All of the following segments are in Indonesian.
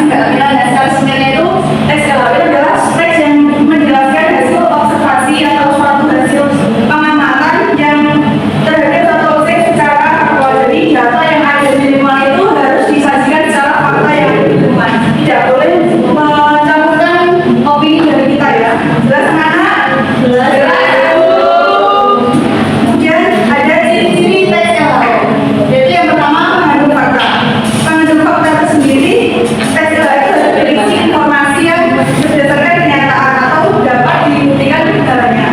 kehamilan. Dan secara singkatnya itu tes kehamilan adalah tes yang menjelaskan hasil observasi atau suatu hasil pengamatan yang terhadap suatu objek secara faktual. Jadi data yang ada di minimal itu harus disajikan secara fakta yang ada di lingkungan. Tidak boleh mencampurkan opini dari kita ya. Jelas anak-anak? Jelas. Kemudian ada ciri-ciri tes kehamilan. Yaitu yang pertama mengandung fakta. Mengandung fakta itu sendiri, tes kehamilan itu harus berisi informasi yang berdasarkan kenyataan atau dapat dibuktikan kebenarannya.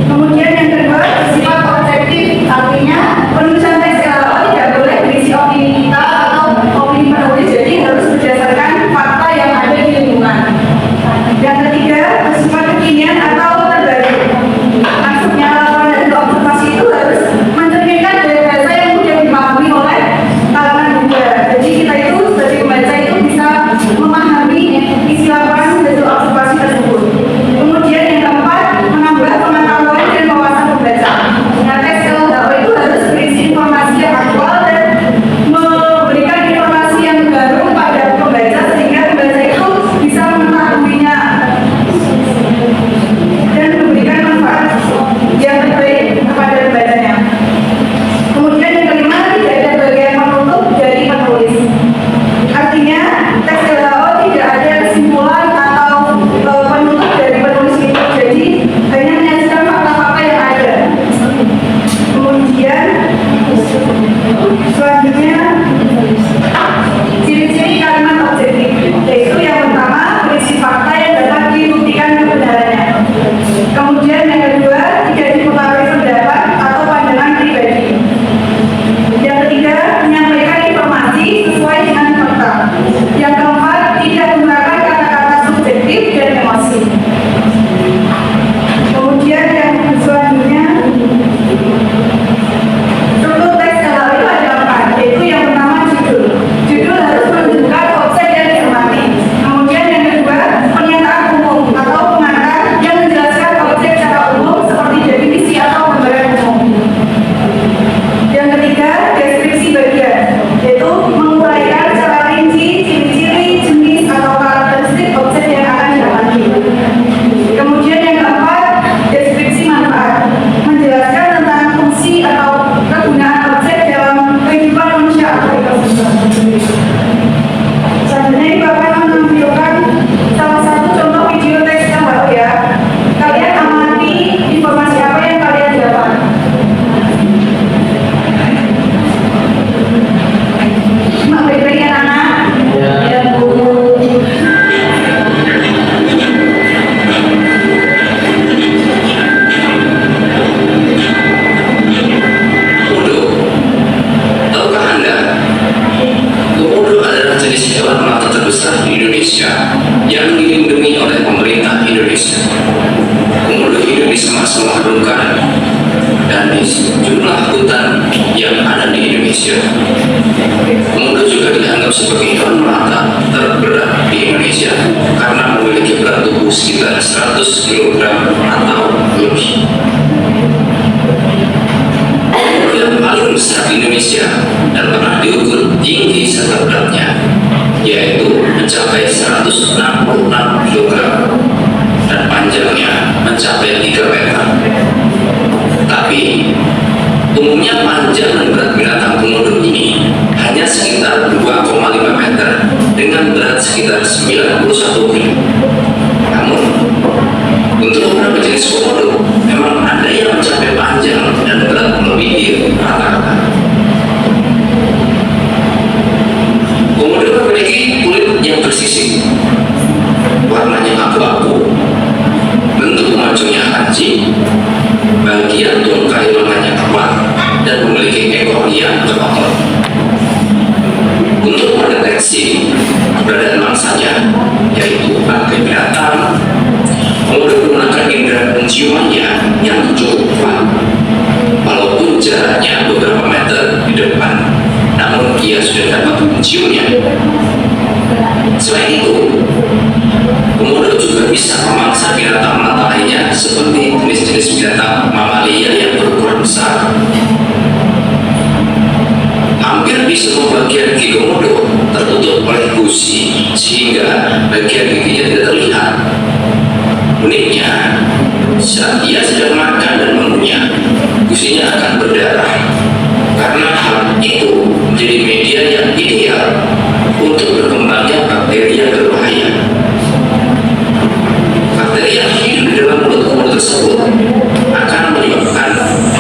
Kemudian yang kedua, bersifat objektif, artinya penulisan tes kehamilan tidak boleh berisi opini kita atau opini penulis, jadi harus berdasarkan fakta yang ada di lingkungan. Yang ketiga, bersifat kekinian atau terbaru. Maksudnya laporan dan observasi itu harus mencerminkan dari bahasa yang mudah dipahami oleh kalangan muda. Jadi kita itu sebagai pembaca itu bisa memahami isi laporan dan observasi tersebut. Kemudian yang keempat, menambah pengetahuan dan wawasan pembaca. Nah, tes kehamilan itu harus berisi informasi yang aktual dan memberikan informasi yang baru pada pembaca sehingga pembaca itu bisa mengetahuinya dan memberikan manfaat yang terbaik kepada pembacanya. Kemudian yang kelima, tidak ada bagian penutup dari penulis. Artinya, tes kehamilan tidak ada kesimpulan atau penutup dari penulis itu. Jadi, hanya menyajikan fakta-fakta yang ada. Kemudian, selanjutnya, ciri-ciri kalimat objektif, yaitu yang pertama, berisi fakta yang dapat dibuktikan kebenarannya. Kemudian yang kedua, tidak dipengaruhi pendapat atau pandangan pribadi. Yang ketiga, menyampaikan informasi sesuai dengan fakta. Yang keempat, tidak menggunakan kata-kata subjektif dan emosi. Kemudian yang selanjutnya, struktur tes kehamilan itu ada 4, yaitu yang pertama judul. Judul harus menunjukkan objek yang dicermati. Kemudian yang kedua, pernyataan umum atau pengantar yang menjelaskan objek secara umum seperti definisi atau gambaran umum. Yang ketiga, deskripsi bagian, yaitu menguraikan secara rinci ciri-ciri, jenis atau karakteristik objek yang akan diamati. Kemudian yang keempat, deskripsi manfaat, menjelaskan tentang fungsi atau kegunaan objek dalam kehidupan manusia atau ekosistem. Selanjutnya ini Bapak menampilkan salah satu contoh video tes yang baru ya. Kalian amati informasi apa yang kalian dapat. Mak baik-baik ya anak? Ya Bu. Komodo. Tahukah Anda? Komodo adalah jenis hewan melata terbesar di Indonesia yang dilindungi oleh pemerintah Indonesia. Komodo hidup di sama-sama permukaan dan di sejumlah hutan yang ada di Indonesia. Komodo juga dianggap sebagai hewan melata terberat di Indonesia karena memiliki berat tubuh sekitar 100 kg atau lebih. Komodo yang paling besar di Indonesia dan pernah diukur tinggi serta beratnya yaitu mencapai 166 kg dan panjangnya mencapai 3 meter. Tapi umumnya panjang dan berat binatang komodo ini hanya sekitar 2,5 meter dengan berat sekitar 91 kg. Namun untuk beberapa jenis komodo memang ada yang mencapai panjang dan berat melebihi rata-rata. Komodo memiliki kulit yang bersisik, warnanya abu-abu, bentuk maconya hanci, bagian tungkai lengannya kuat, dan memiliki ekor yang berotot. Untuk mendeteksi keberadaan mangsanya, yaitu bangkai binatang, komodo menggunakan indera penciumannya yang cukup kuat. Walaupun jaraknya beberapa meter di depan, namun ia sudah dapat menciumnya. Selain itu, komodo juga bisa memangsa binatang melata lainnya seperti jenis-jenis binatang mamalia yang berukuran besar. Hampir di semua bagian gigi komodo tertutup oleh gusi sehingga bagian giginya tidak terlihat. Uniknya, saat ia sedang makan dan mengunyah, gusinya akan berdarah. Karena hal itu menjadi media yang ideal untuk berkembangnya bakteri yang berbahaya. Bakteri yang hidup di dalam mulut tersebut akan menyebabkan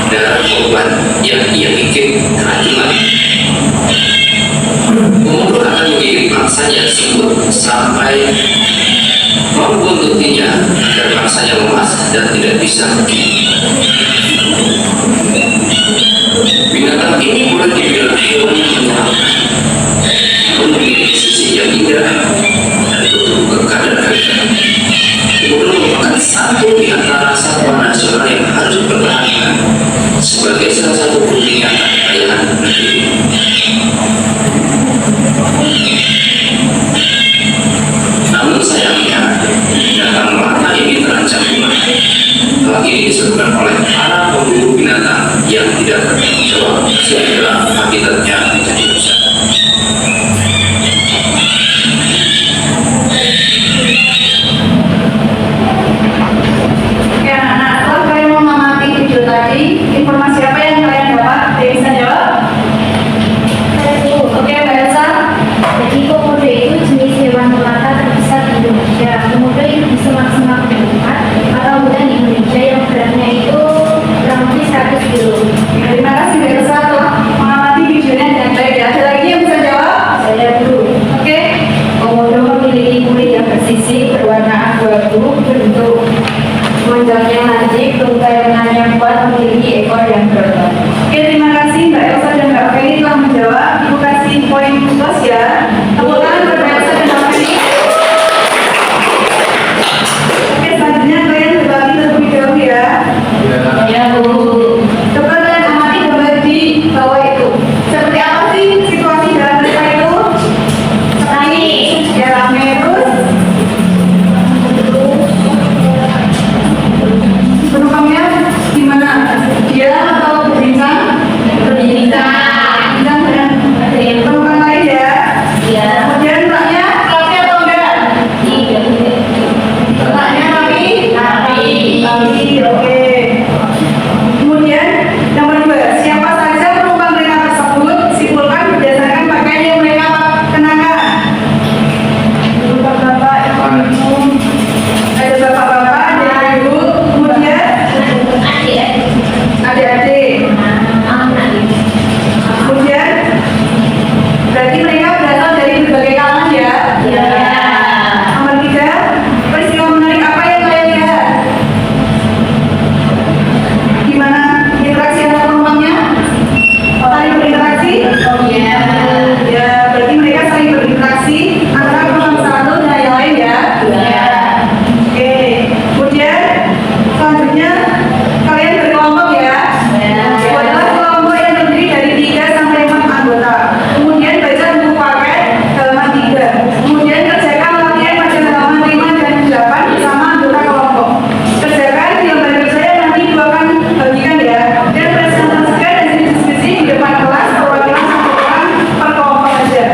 darah korban yang ia gigit keracunan. Komodo akan menggigit mangsanya tersebut sampai membuntutinya agar mangsanya lemas dan tidak bisa pergi. Binatang ini boleh dibilang hewan yang menyenangkan, memiliki sisi yang indah dan bertubuh kekar dan gagah. Komodo merupakan satu di antara satwa nasional yang harus dipertahankan sebagai salah satu bukti nyata kekayaan negeri. Namun sayangnya, binatang melata ini terancam punah. Hal ini disebabkan oleh para pemburu binatang yang tidak bertanggung jawab sehingga habitatnya menjadi rusak. Oke anak-anak, setelah kalian mengamati video tadi, informasi apa yang kalian dapat? Ada yang bisa jawab? Oke, Mbak Elsa. Jadi komodo itu jenis hewan melata terbesar di Indonesia. Komodo itu bisa maksimal berempat atau hutan di Indonesia yang beratnya itu kurang lebih 100 kilo. Terima kasih Mbak Elsa telah mengamati videonya dengan baik ya. Ada lagi yang bisa jawab? Saya dulu. Oke. Komodo memiliki kulit yang bersisi berwarna abu-abu, bentuk monjolnya lancip, tungkai lengannya kuat, memiliki ekor yang berlebar. Oke, terima kasih Mbak Elsa dan Mbak Feli telah menjawab. Ibu kasih poin plus ya. Tepuk tangan buat Mbak Elsa dan Mbak Feli. Oke, selanjutnya kalian berbagi terlebih dahulu ya. Ya, Bu. Coba kalian amati gambar di bawah itu. Seperti apa sih situasi dalam mereka itu? Tani. Ya, rame terus. Penumpangnya gimana? Dia atau berbincang? Berbincang. Bincang dengan penumpang lain ya. Ya. Kemudian mbaknya rapi atau enggak? Mbaknya rapi? Rapi, oke. Kemudian nomor 2, siapa saja penumpang mereka tersebut? Simpulkan berdasarkan pakaian yang mereka kenakan. Bapak-bapak, ibu-ibu, ada bapak-bapak, ada ibu, kemudian adik-adik. Kemudian berarti mereka berasal dari berbagai kalangan ya. Nomor 3, peristiwa menarik apa yang kalian lihat? Gimana interaksi antar penumpangnya? Saling berinteraksi? Ya, berarti mereka saling berinteraksi antara penumpang satu dengan yang lain ya. Oke, kemudian selanjutnya kalian berkelompok ya. Buatlah kelompok yang terdiri dari 3 sampai 4 anggota. Kemudian baca buku paket halaman 3. Kemudian kerjakan latihan pada halaman 5 dan 8 bersama anggota kelompok. Kerjakan di lembar kerja yang nanti Ibu akan bagikan ya. Dan presentasikan dan diskusi di depan kelas perwakilan 1 orang per kelompok saja.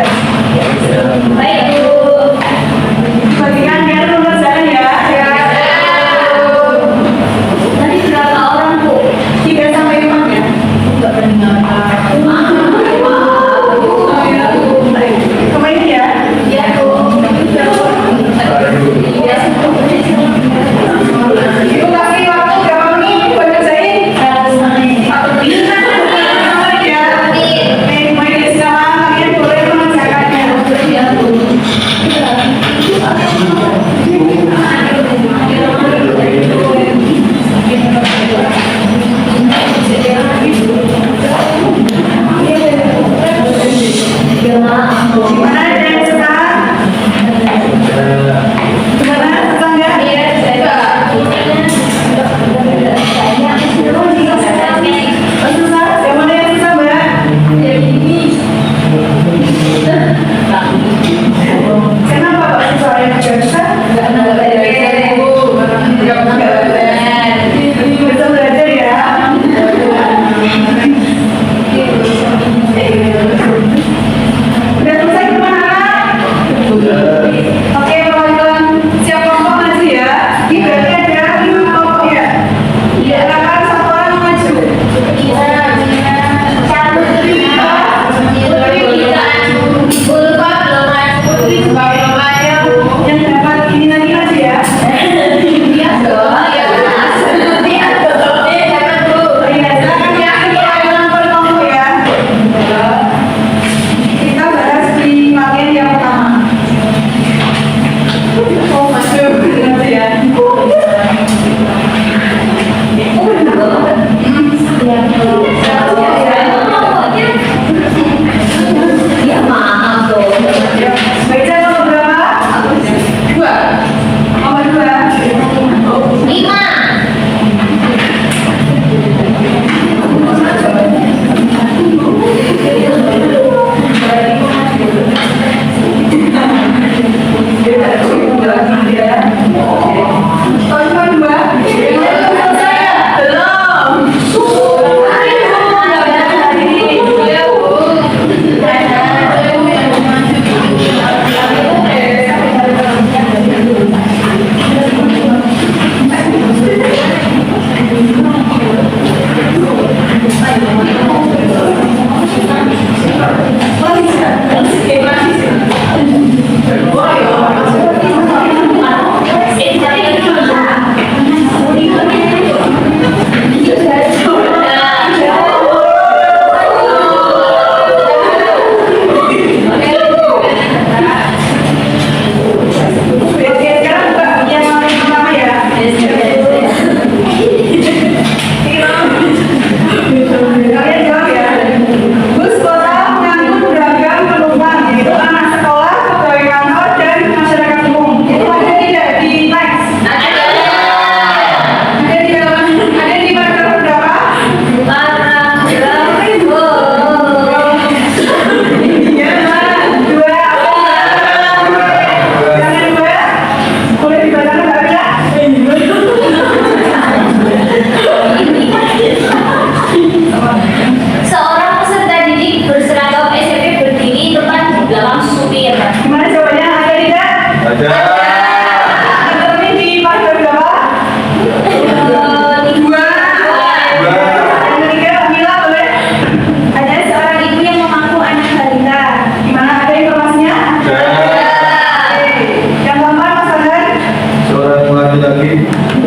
Baik, Bu. Bagikan kalian mengerjakan ya. Tadi berapa orang, Bu? 3 sampai 4 ya. Kemarin ya. Ya, Bu. Ya, Ibu kasih waktu berapa menit buat ngerjain? 1 menit. Ya. Mulai sekarang kalian boleh mengerjakannya. Gimana ada yang suka? Gimana? Suka nggak? Susah? Yang mana yang susah, Mbak? Kenapa Pak susah yang nggak susah? Bisa belajar ya. Udah selesai kemana?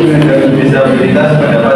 dengan disabilitas pada